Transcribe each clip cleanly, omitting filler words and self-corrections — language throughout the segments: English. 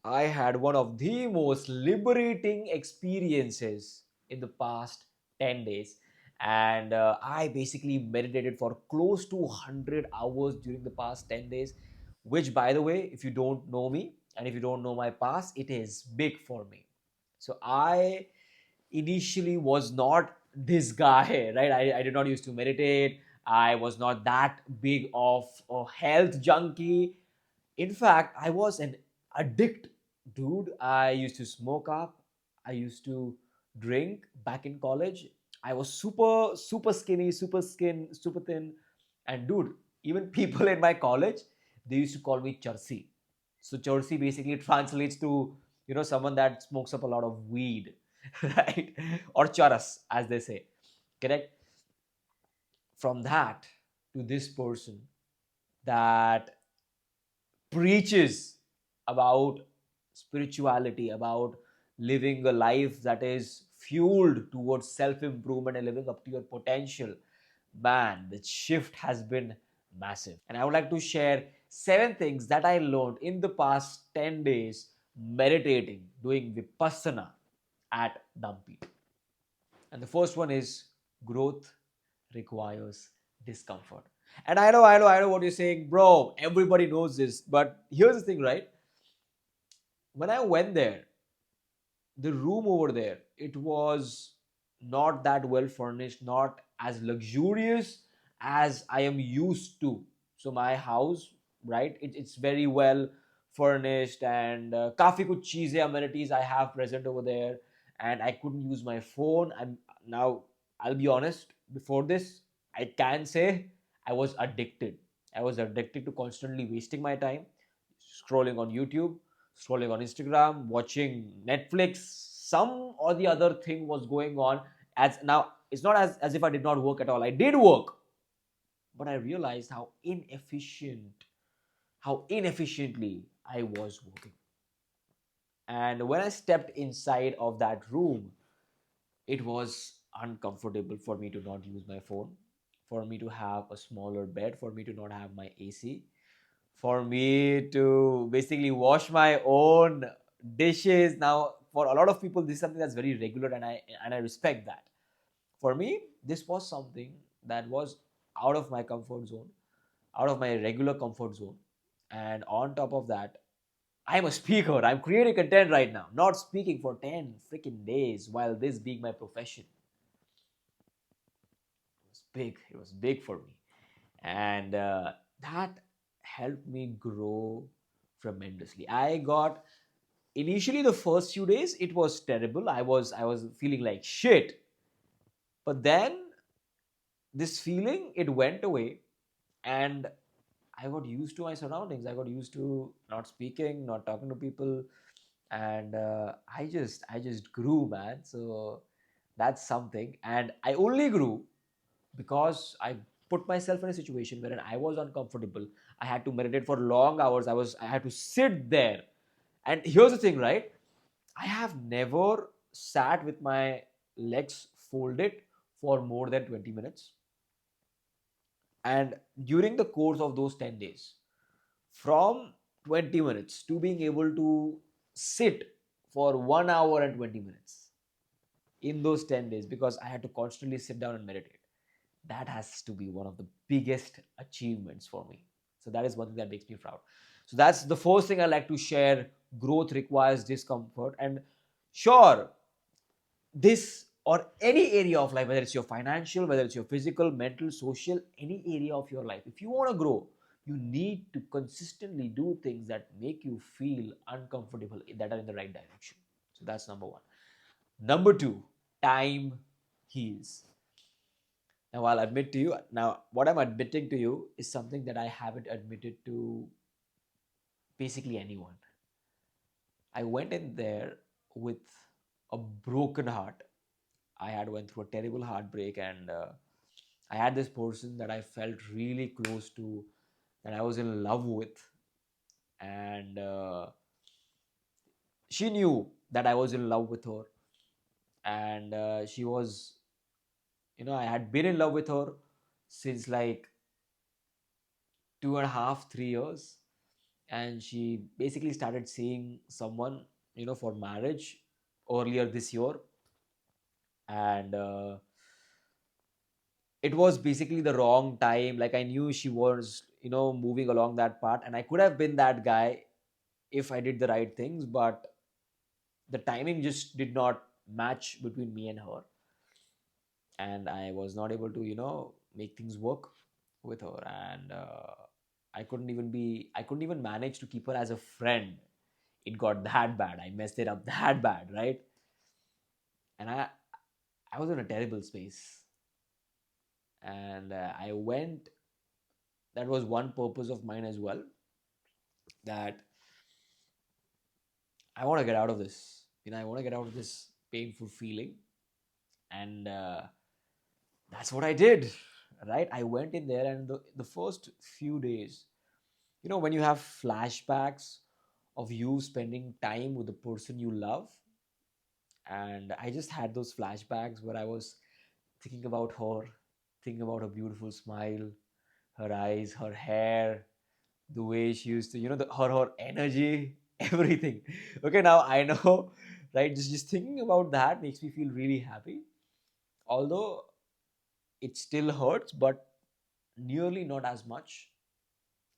I had one of the most liberating experiences in the past 10 days. And I basically meditated for close to 100 hours during the past 10 days, which, by the way, if you don't know me and if you don't know my past, it is big for me. So I initially was not this guy, right? I did not used to meditate. I was not that big of a health junkie. In fact, I was an addict, dude. I used to smoke up. I used to drink back in college. I was super skinny, super thin. And dude, even people in my college, they used to call me Charsi. So Charsi basically translates to, someone that smokes up a lot of weed, right? Or charas, as they say. Correct? From that to this person that preaches about spirituality, about living a life that is fueled towards self improvement and living up to your potential, man, the shift has been massive. And I would like to share 7 things that I learned in the past 10 days meditating, doing Vipassana at Dampi. And the first one is growth requires discomfort. And I know what you're saying, bro. Everybody knows this. But here's the thing, right? When I went there, the room over there, it was not that well furnished, not as luxurious as I am used to. So my house, right, it's very well furnished, and काफी कुछ चीजें amenities I have present over there, and I couldn't use my phone. I'm now, I'll be honest, before this I can say I was addicted. I was addicted to constantly wasting my time scrolling on YouTube, scrolling on Instagram, watching Netflix. Some or the other thing was going on. As now, it's not as if I did not work at all. I did work, but I realized how inefficiently I was working. And when I stepped inside of that room, it was uncomfortable for me to not use my phone, for me to have a smaller bed, for me to not have my AC, for me to basically wash my own dishes. Now, for a lot of people, this is something that's very regular, and I respect that. For me, this was something that was out of my comfort zone, out of my regular comfort zone. And on top of that, I'm a speaker. I'm creating content right now, not speaking for 10 freaking days while this being my profession. Was big. It was big for me, and that helped me grow tremendously. I got initially the first few days it was terrible. I was feeling like shit, but then this feeling it went away, and I got used to my surroundings. I got used to not speaking, not talking to people, and I just grew, man. So that's something, and I only grew because I put myself in a situation where I was uncomfortable. I had to meditate for long hours. I had to sit there. And here's the thing, right? I have never sat with my legs folded for more than 20 minutes. And during the course of those 10 days, from 20 minutes to being able to sit for 1 hour and 20 minutes in those 10 days, because I had to constantly sit down and meditate, that has to be one of the biggest achievements for me. So that is one thing that makes me proud. So that's the first thing I like to share. Growth requires discomfort. And sure, this or any area of life, whether it's your financial, whether it's your physical, mental, social, any area of your life, if you want to grow, you need to consistently do things that make you feel uncomfortable, that are in the right direction. So that's number one. Number two, time heals. Now, I'll admit to you, now, what I'm admitting to you is something that I haven't admitted to basically anyone. I went in there with a broken heart. I had went through a terrible heartbreak, and I had this person that I felt really close to, that I was in love with, and she knew that I was in love with her, and she was, I had been in love with her since like 2.5, 3 years, and she basically started seeing someone, for marriage earlier this year. And it was basically the wrong time. Like, I knew she was, moving along that path, and I could have been that guy if I did the right things, but the timing just did not match between me and her, and I was not able to, make things work with her. And I couldn't even manage to keep her as a friend. It got that bad. I messed it up that bad, right? And I was in a terrible space. And I went, that was one purpose of mine as well, that I want to get out of this. I want to get out of this painful feeling. And that's what I did, right? I went in there, and the first few days, when you have flashbacks of you spending time with the person you love. And I just had those flashbacks where I was thinking about her, thinking about her beautiful smile, her eyes, her hair, the way she used to, her energy, everything. Okay, now I know, right? Just thinking about that makes me feel really happy. Although it still hurts, but nearly not as much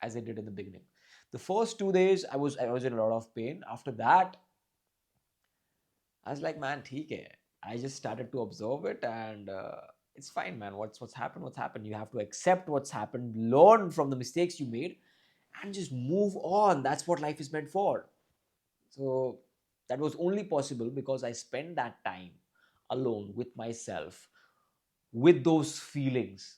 as it did in the beginning. The first 2 days, I was in a lot of pain. After that, I was like, man, theek hai. I just started to observe it, and it's fine, man. What's happened? What's happened? You have to accept what's happened, learn from the mistakes you made, and just move on. That's what life is meant for. So that was only possible because I spent that time alone with myself, with those feelings.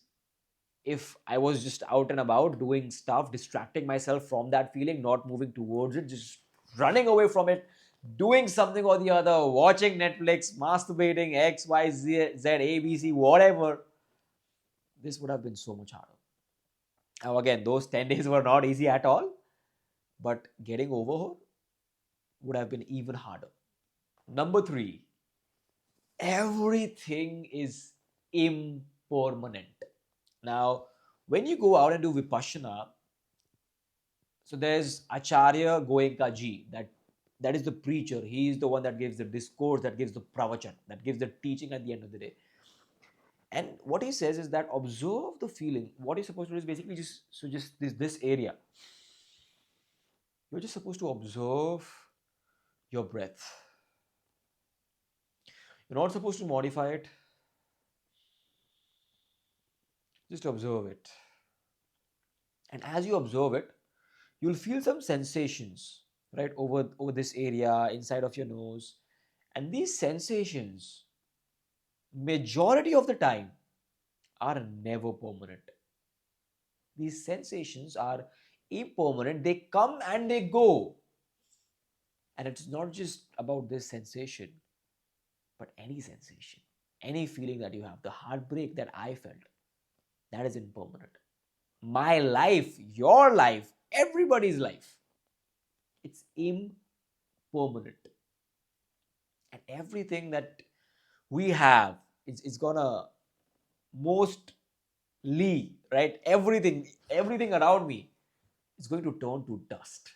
If I was just out and about doing stuff, distracting myself from that feeling, not moving towards it, just running away from it, doing something or the other, watching Netflix, masturbating, X, Y, Z, A, B, C, whatever, this would have been so much harder. Now, again, those 10 days were not easy at all, but getting over her would have been even harder. Number three, everything is impermanent. Now, when you go out and do Vipassana, so there's Acharya Goenka ji, that is the preacher. He is the one that gives the discourse, that gives the pravachan, that gives the teaching at the end of the day. And what he says is that observe the feeling. What you're supposed to do is basically just this area. You're just supposed to observe your breath. You're not supposed to modify it. Just observe it. And as you observe it, you'll feel some sensations, right, over this area inside of your nose. And these sensations, majority of the time, are never permanent. These sensations are impermanent. They come and they go. And it's not just about this sensation, but any sensation, any feeling that you have, the heartbreak that I felt, that is impermanent. My life, your life, everybody's life, it's impermanent. And everything that we have, it's gonna mostly, right? Everything around me is going to turn to dust.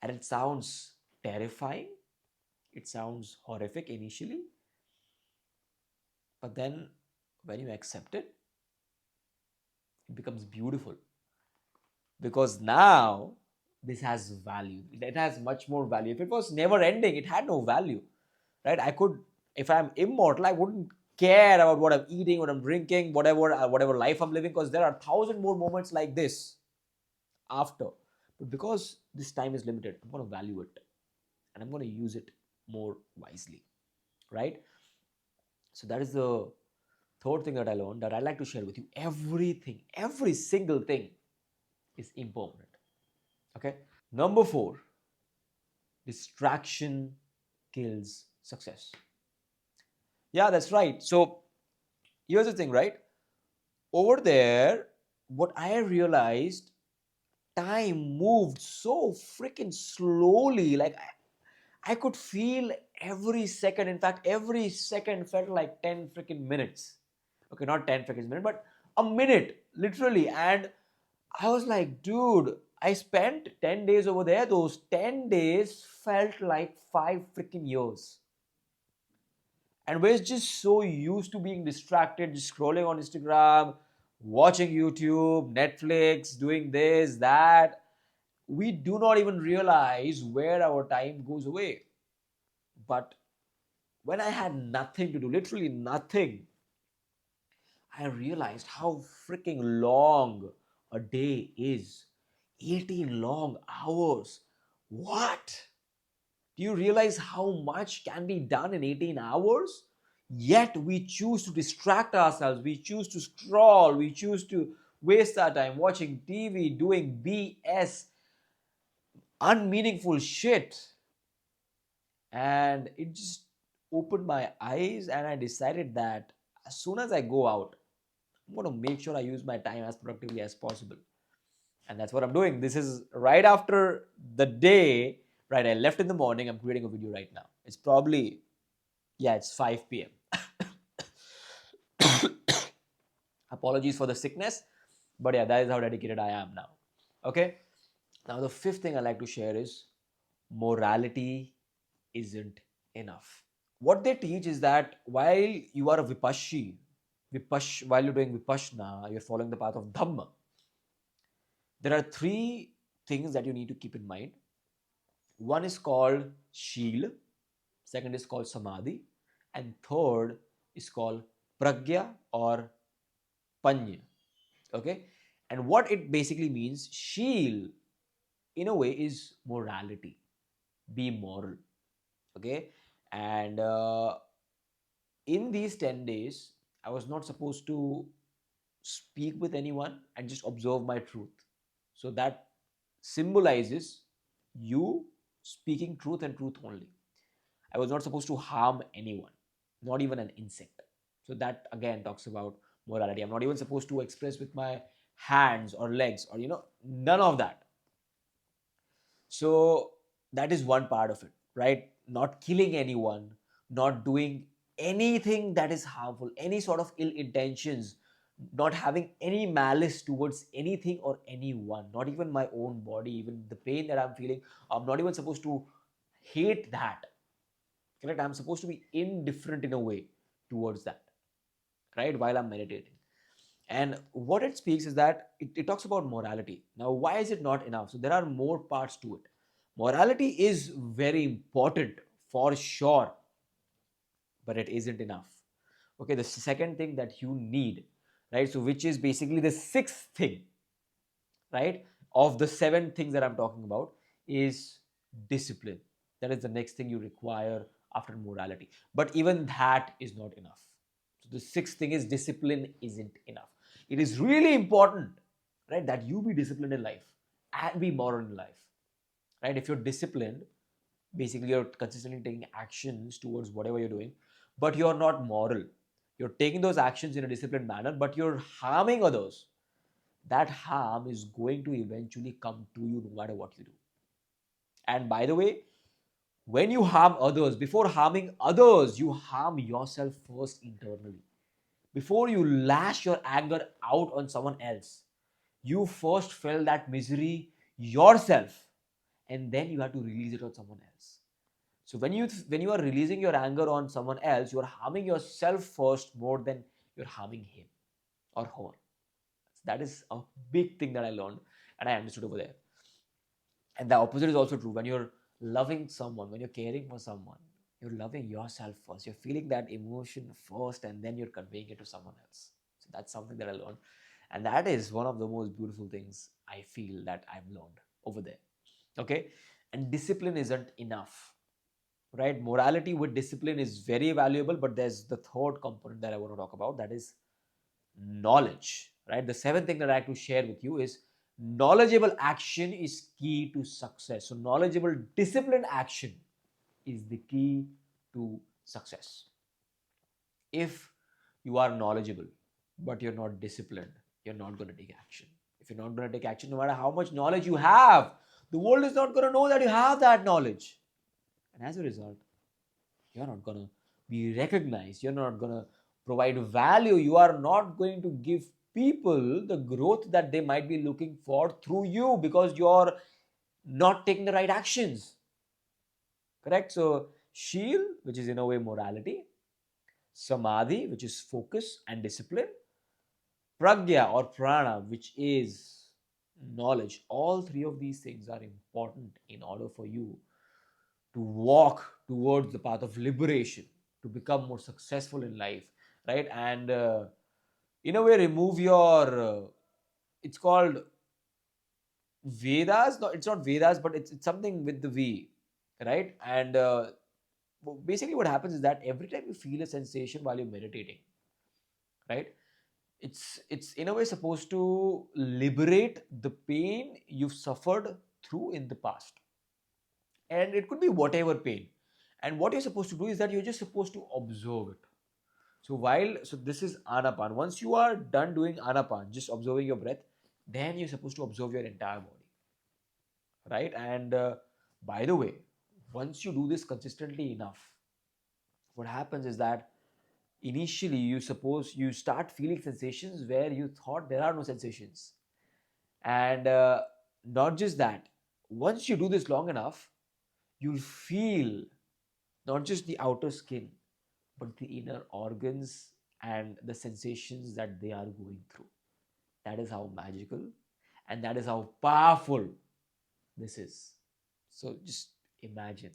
And it sounds terrifying. It sounds horrific initially. But then when you accept it, it becomes beautiful. Because now this has value. It has much more value. If it was never ending, it had no value. Right? If I'm immortal, I wouldn't care about what I'm eating, what I'm drinking, whatever life I'm living, because there are 1,000 more moments like this after. But because this time is limited, I'm going to value it, and I'm going to use it more wisely, right? So that is the third thing that I learned, that I like to share with you. Everything, every single thing is impermanent. Okay. Number four, distraction kills success. Yeah, that's right. So here's the thing, right? Over there, what I realized, time moved so freaking slowly. Like, I could feel every second. In fact, every second felt like 10 freaking minutes. Okay, not 10 freaking minutes, but a minute, literally. And I was like, dude, I spent 10 days over there. Those 10 days felt like 5 freaking years. And we're just so used to being distracted, just scrolling on Instagram, watching YouTube, Netflix, doing this, that. We do not even realize where our time goes away. But when I had nothing to do, literally nothing, I realized how freaking long a day is. 18 long hours. What? Do you realize how much can be done in 18 hours? Yet we choose to distract ourselves. We choose to scroll. We choose to waste our time watching TV, doing BS, unmeaningful shit. And it just opened my eyes, and I decided that as soon as I go out, I'm going to make sure I use my time as productively as possible. And that's what I'm doing. This is right after the day, right? I left in the morning. I'm creating a video right now. It's probably, yeah, it's 5 p.m. Apologies for the sickness, but yeah, that is how dedicated I am now. Okay. Now, the fifth thing I like to share is morality isn't enough. What they teach is that while you are a while you're doing Vipassana, you're following the path of Dhamma. There are three things that you need to keep in mind. One is called Shil, second is called Samadhi, and third is called Pragya or Panya. Okay? And what it basically means, Shil, in a way, is morality. Be moral. Okay? And in these 10 days, I was not supposed to speak with anyone and just observe my truth. So that symbolizes you speaking truth and truth only. I was not supposed to harm anyone, not even an insect. So that again talks about morality. I'm not even supposed to express with my hands or legs or, none of that. So that is one part of it, right? Not killing anyone, not doing anything that is harmful, any sort of ill intentions, not having any malice towards anything or anyone, not even my own body, even the pain that I'm feeling. I'm not even supposed to hate that. Correct? I'm supposed to be indifferent in a way towards that, right? While I'm meditating. And what it speaks is that it talks about morality. Now, why is it not enough? So there are more parts to it. Morality is very important for sure, but it isn't enough. Okay, the second thing that you need, right? So, which is basically the sixth thing, right? Of the seven things that I'm talking about, is discipline. That is the next thing you require after morality. But even that is not enough. So, the sixth thing is discipline isn't enough. It is really important, right, that you be disciplined in life and be moral in life, right? If you're disciplined, basically you're consistently taking actions towards whatever you're doing, but you're not moral. You're taking those actions in a disciplined manner, but you're harming others. That harm is going to eventually come to you no matter what you do. And by the way, when you harm others, before harming others, you harm yourself first internally. Before you lash your anger out on someone else, you first felt that misery yourself, and then you have to release it on someone else. So when you are releasing your anger on someone else, you are harming yourself first more than you're harming him or her. That is a big thing that I learned and I understood over there. And the opposite is also true. When you're loving someone, when you're caring for someone, you're loving yourself first. You're feeling that emotion first, and then you're conveying it to someone else. So that's something that I learned. And that is one of the most beautiful things I feel that I've learned over there. Okay. And discipline isn't enough, right? Morality with discipline is very valuable, but there's the third component that I want to talk about, that is knowledge, right? The seventh thing that I like to share with you is knowledgeable action is key to success. So knowledgeable disciplined action is the key to success. If you are knowledgeable but you're not disciplined, you're not going to take action. If you're not going to take action, no matter how much knowledge you have, the world is not going to know that you have that knowledge. And as a result, you're not going to be recognized. You're not going to provide value. You are not going to give people the growth that they might be looking for through you, because you're not taking the right actions. Correct? So, Sheel, which is in a way morality, Samadhi, which is focus and discipline, Pragya or Prana, which is knowledge. All three of these things are important in order for you to walk towards the path of liberation, to become more successful in life, right? And in a way, remove your, it's called Vedas. No, it's not Vedas, but it's something with the V, right? And basically, what happens is that every time you feel a sensation while you're meditating, right? It's in a way supposed to liberate the pain you've suffered through in the past, and it could be whatever pain. And what you're supposed to do is that you're just supposed to observe it. So this is anapan. Once you are done doing anapan, just observing your breath, then you're supposed to observe your entire body, right? And by the way, once you do this consistently enough, what happens is that initially you start feeling sensations where you thought there are no sensations. And not just that, once you do this long enough, you'll feel not just the outer skin, but the inner organs and the sensations that they are going through. That is how magical and that is how powerful this is. So just imagine,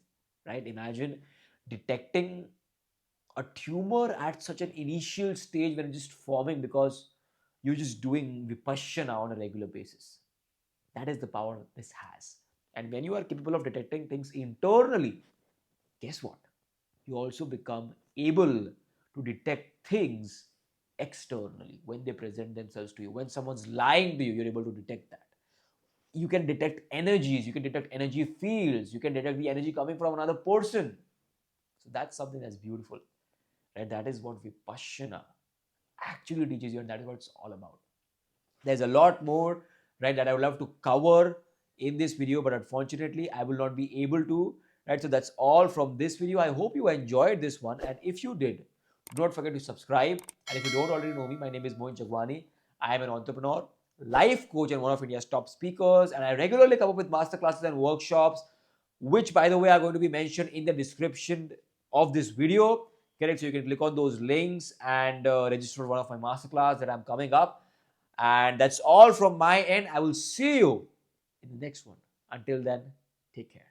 right? Imagine detecting a tumor at such an initial stage when it's just forming because you're just doing Vipassana on a regular basis. That is the power this has. And when you are capable of detecting things internally, guess what? You also become able to detect things externally when they present themselves to you. When someone's lying to you, you're able to detect that. You can detect energies, you can detect energy fields, you can detect the energy coming from another person. So that's something that's beautiful. Right? That is what Vipassana actually teaches you, and that is what it's all about. There's a lot more, right, that I would love to cover in this video, but unfortunately, I will not be able to. Right, so that's all from this video. I hope you enjoyed this one, and if you did, do not forget to subscribe. And if you don't already know me, my name is Mohin Chagwani. I am an entrepreneur, life coach, and one of India's top speakers. And I regularly come up with masterclasses and workshops, which, by the way, are going to be mentioned in the description of this video. Correct? So you can click on those links and register for one of my masterclass that I'm coming up. And that's all from my end. I will see you in the next one. Until then, take care.